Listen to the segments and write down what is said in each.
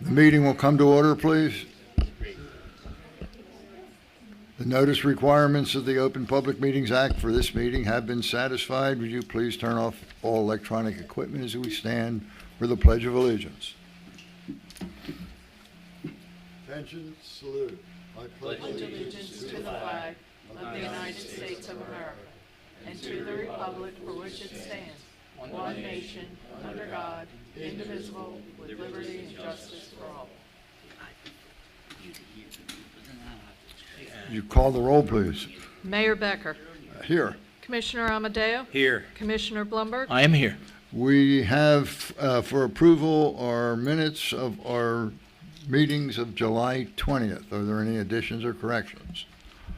The meeting will come to order, please. The notice requirements of the Open Public Meetings Act for this meeting have been satisfied. Would you please turn off all electronic equipment as we stand for the Pledge of Allegiance? Attention, salute. I pledge allegiance to the flag of the United States of America and to the republic for which it stands, one nation, under God, indivisible, with liberty and justice for all. You call the roll, please. Mayor Becker. Here. Commissioner Amadeo. Here. Commissioner Blumberg. I am here. We have for approval our minutes of our meetings of July 20th. Are there any additions or corrections?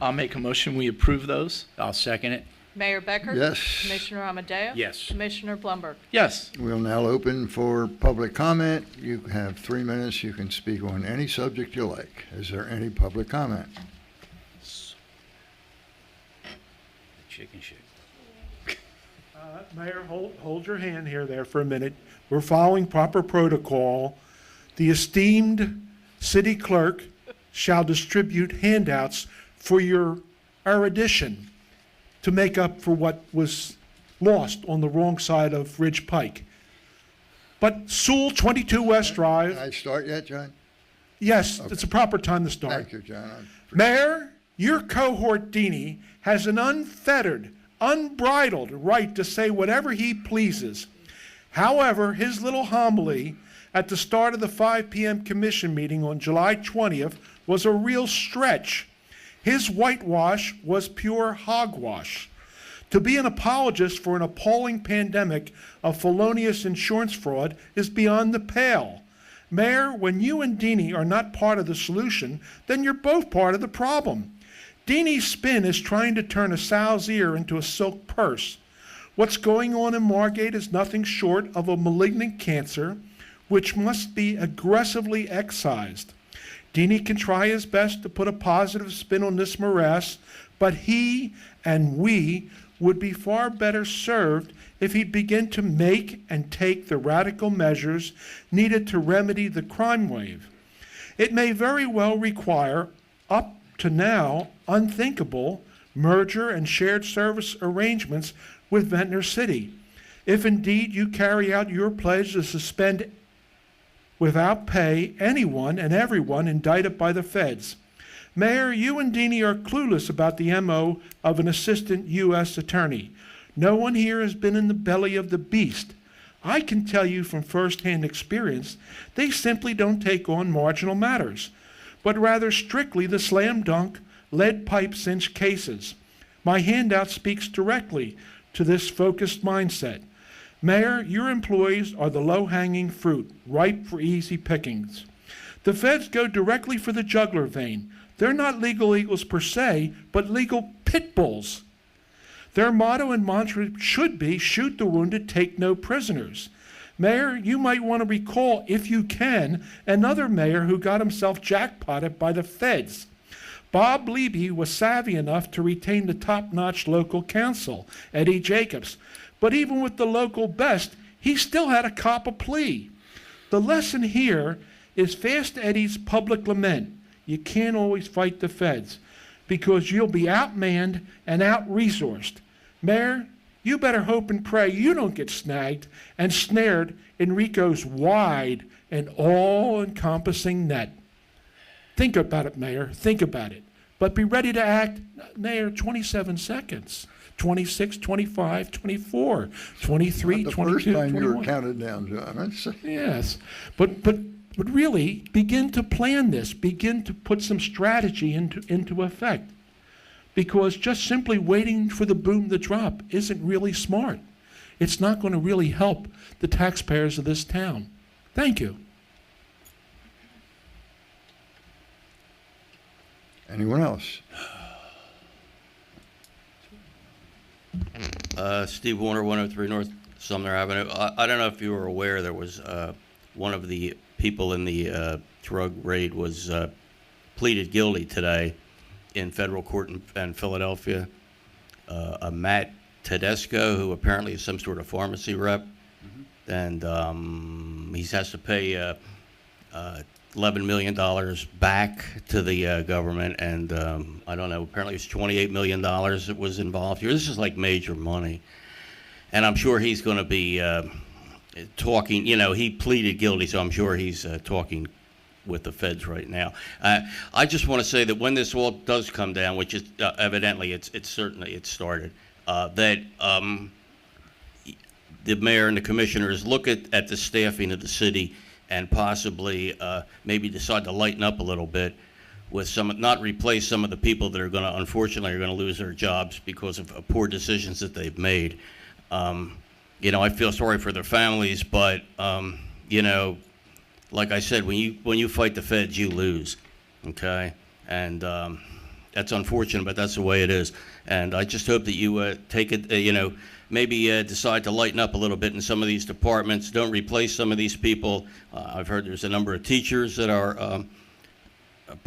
I'll make a motion. We approve those. I'll second it. Mayor Becker. Yes. Commissioner Amadeo. Yes. Commissioner Blumberg. Yes. We'll now open for public comment. You have 3 minutes. You can speak on any subject you like. Is there any public comment? Chicken shake. Mayor, hold your hand there for a minute. We're following proper protocol. The esteemed city clerk shall distribute handouts for your erudition to make up for what was lost on the wrong side of Ridge Pike. But Sewell, 22 West Drive. Can I start yet, John? Yes, Okay. It's a proper time to start. Thank you, John. Mayor, your cohort Dini has an unfettered, unbridled right to say whatever he pleases. However, his little homily at the start of the 5 p.m. commission meeting on July 20th was a real stretch. His whitewash was pure hogwash. To be an apologist for an appalling pandemic of felonious insurance fraud is beyond the pale. Mayor, when you and Dini are not part of the solution, then you're both part of the problem. Dini's spin is trying to turn a sow's ear into a silk purse. What's going on in Margate is nothing short of a malignant cancer, which must be aggressively excised. Dini can try his best to put a positive spin on this morass, but he and we would be far better served if he'd begin to make and take the radical measures needed to remedy the crime wave. It may very well require, up to now, unthinkable merger and shared service arrangements with Ventnor City, if indeed you carry out your pledge to suspend without pay anyone and everyone indicted by the feds. Mayor, you and Dini are clueless about the MO of an assistant U.S. attorney. No one here has been in the belly of the beast. I can tell you from firsthand experience, they simply don't take on marginal matters, but rather strictly the slam dunk, lead pipe cinch cases. My handout speaks directly to this focused mindset. Mayor, your employees are the low-hanging fruit, ripe for easy pickings. The feds go directly for the jugular vein. They're not legal eagles per se, but legal pit bulls. Their motto and mantra should be, shoot the wounded, take no prisoners. Mayor, you might want to recall, if you can, another mayor who got himself jackpotted by the feds. Bob Levy was savvy enough to retain the top-notch local counsel, Eddie Jacobs. But even with the local best, he still had to cop a plea. The lesson here is Fast Eddie's public lament. You can't always fight the feds because you'll be outmanned and out-resourced. Mayor, you better hope and pray you don't get snagged and snared in Rico's wide and all-encompassing net. Think about it, Mayor. Think about it. But be ready to act. Mayor, 27 seconds. 26, 25, 24, 23, Not 22, the first time 21. you were counted down, John. That's, Yes, but really begin to plan this. Begin to put some strategy into effect, because just simply waiting for the boom to drop isn't really smart. It's not going to really help the taxpayers of this town. Thank you. anyone else? Steve Warner, 103 North Sumner Avenue. I don't know if you were aware, there was one of the people in the drug raid was pleaded guilty today in federal court in Philadelphia. A Matt Tedesco, who apparently is some sort of pharmacy rep, and He has to pay $11 million back to the government, and I don't know, apparently it's $28 million that was involved here. This is like major money. And I'm sure he's going to be talking, he pleaded guilty, so I'm sure he's talking with the feds right now. I just want to say that when this all does come down, which is evidently it's started, that the mayor and the commissioners look at the staffing of the city and possibly maybe decide to lighten up a little bit with not replace some of the people that are going to, unfortunately, are going to lose their jobs because of poor decisions that they've made. I feel sorry for their families, but, like I said, when you fight the feds, you lose, okay? And that's unfortunate, but that's the way it is. And I just hope that you take it, maybe decide to lighten up a little bit in some of these departments. Don't replace some of these people. I've heard there's a number of teachers that are,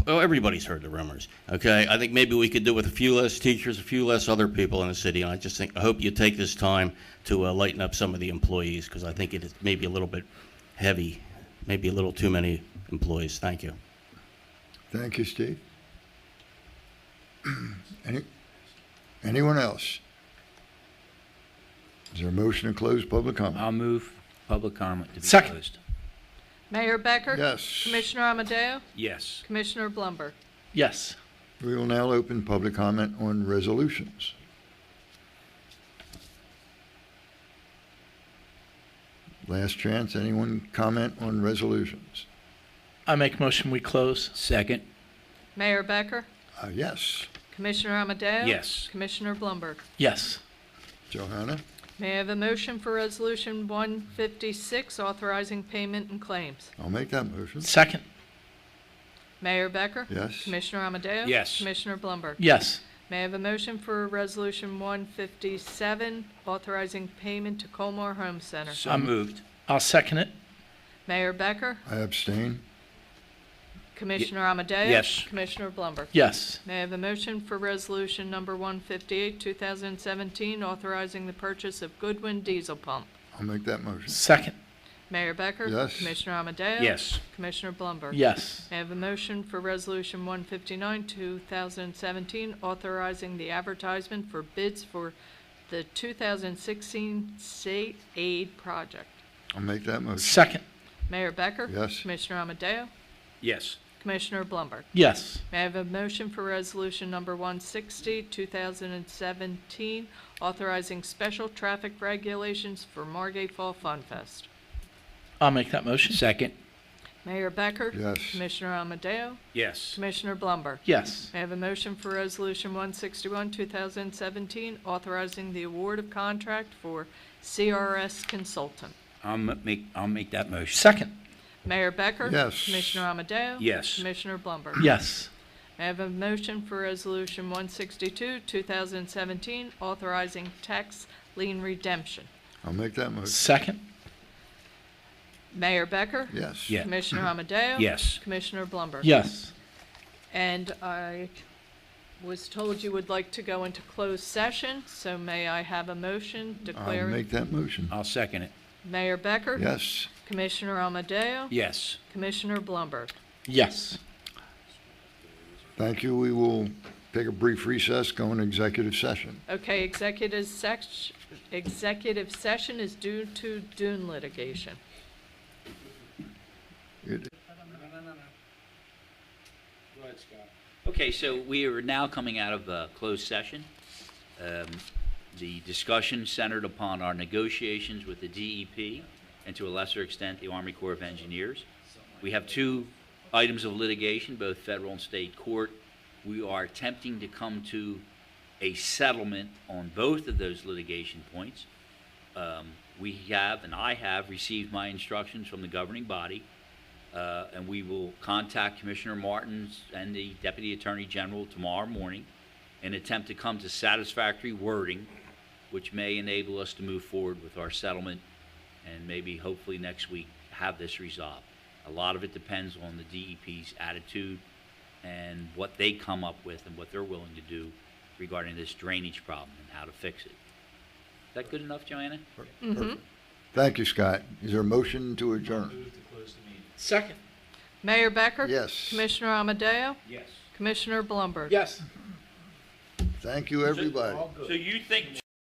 everybody's heard the rumors, okay? I think maybe we could do with a few less teachers, a few less other people in the city. And I hope you take this time to lighten up some of the employees, because I think it is maybe a little bit heavy, maybe a little too many employees. Thank you. Thank you, Steve. Anyone else? Is there a motion to close public comment? I'll move public comment to be Second. closed. Mayor Becker? Yes. Commissioner Amadeo? Yes. Commissioner Blumberg? Yes. We will now open public comment on resolutions. Last chance, anyone comment on resolutions? I make a motion we close. Second. Mayor Becker? Yes. Commissioner Amadeo? Yes. Commissioner Blumberg? Yes. Johanna? May I have a motion for Resolution 156, authorizing payment and claims? I'll make that motion. Second. Mayor Becker? Yes. Commissioner Amadeo? Yes. Commissioner Blumberg? Yes. May I have a motion for Resolution 157, authorizing payment to Colmar Home Center? So moved. I'll second it. Mayor Becker? I abstain. Commissioner Amadeo? Yes. Commissioner Blumberg? Yes. May I have a motion for Resolution Number 158, 2017, authorizing the purchase of Goodwin diesel pump? I'll make that motion. Mayor Second. Becker? Yes. Commissioner Amadeo? Yes. Commissioner Blumberg? Yes. May I have a motion for Resolution 159, 2017, authorizing the advertisement for bids for the 2016 state aid project? I'll make that motion. Second. Mayor Becker? Yes. Commissioner Amadeo? Yes. Commissioner Blumberg? Yes. May I have a motion for Resolution Number 160, 2017, authorizing special traffic regulations for Margate Fall Fun Fest? I'll make that motion. Second. Mayor Becker? Yes. Commissioner Amadeo? Yes. Commissioner Blumberg? Yes. May I have a motion for Resolution 161, 2017, authorizing the award of contract for CRS Consultant? I'll make that motion. Second. Mayor Becker? Yes. Commissioner Amadeo? Yes. Commissioner Blumberg? Yes. May I have a motion for Resolution 162, 2017, authorizing tax lien redemption? I'll make that motion. Second. Mayor Becker? Yes. Yeah. Commissioner Amadeo? Yes. Commissioner Blumberg? Yes. And I was told you would like to go into closed session, so may I have a motion I'll declaring? make that motion. I'll second it. Mayor Becker? Yes. Commissioner Amadeo? Yes. Commissioner Blumberg? Yes. Thank you. We will take a brief recess, go into executive session. Okay, executive session is due to Dune litigation. It- Okay, so we are now coming out of closed session. The discussion centered upon our negotiations with the DEP and to a lesser extent the Army Corps of Engineers. We have two items of litigation, both federal and state court. We are attempting to come to a settlement on both of those litigation points. We have, and I have, received my instructions from the governing body, and we will contact Commissioner Martins and the Deputy Attorney General tomorrow morning and attempt to come to satisfactory wording, which may enable us to move forward with our settlement and maybe hopefully next week have this resolved. A lot of it depends on the DEP's attitude and what they come up with and what they're willing to do regarding this drainage problem and how to fix it. Is that good enough, Joanna? Mm-hmm. Thank you, Scott. Is there a motion to adjourn? Second. Mayor Becker? Yes. Commissioner Amadeo? Yes. Commissioner Blumberg? Yes. Thank you, everybody. So you think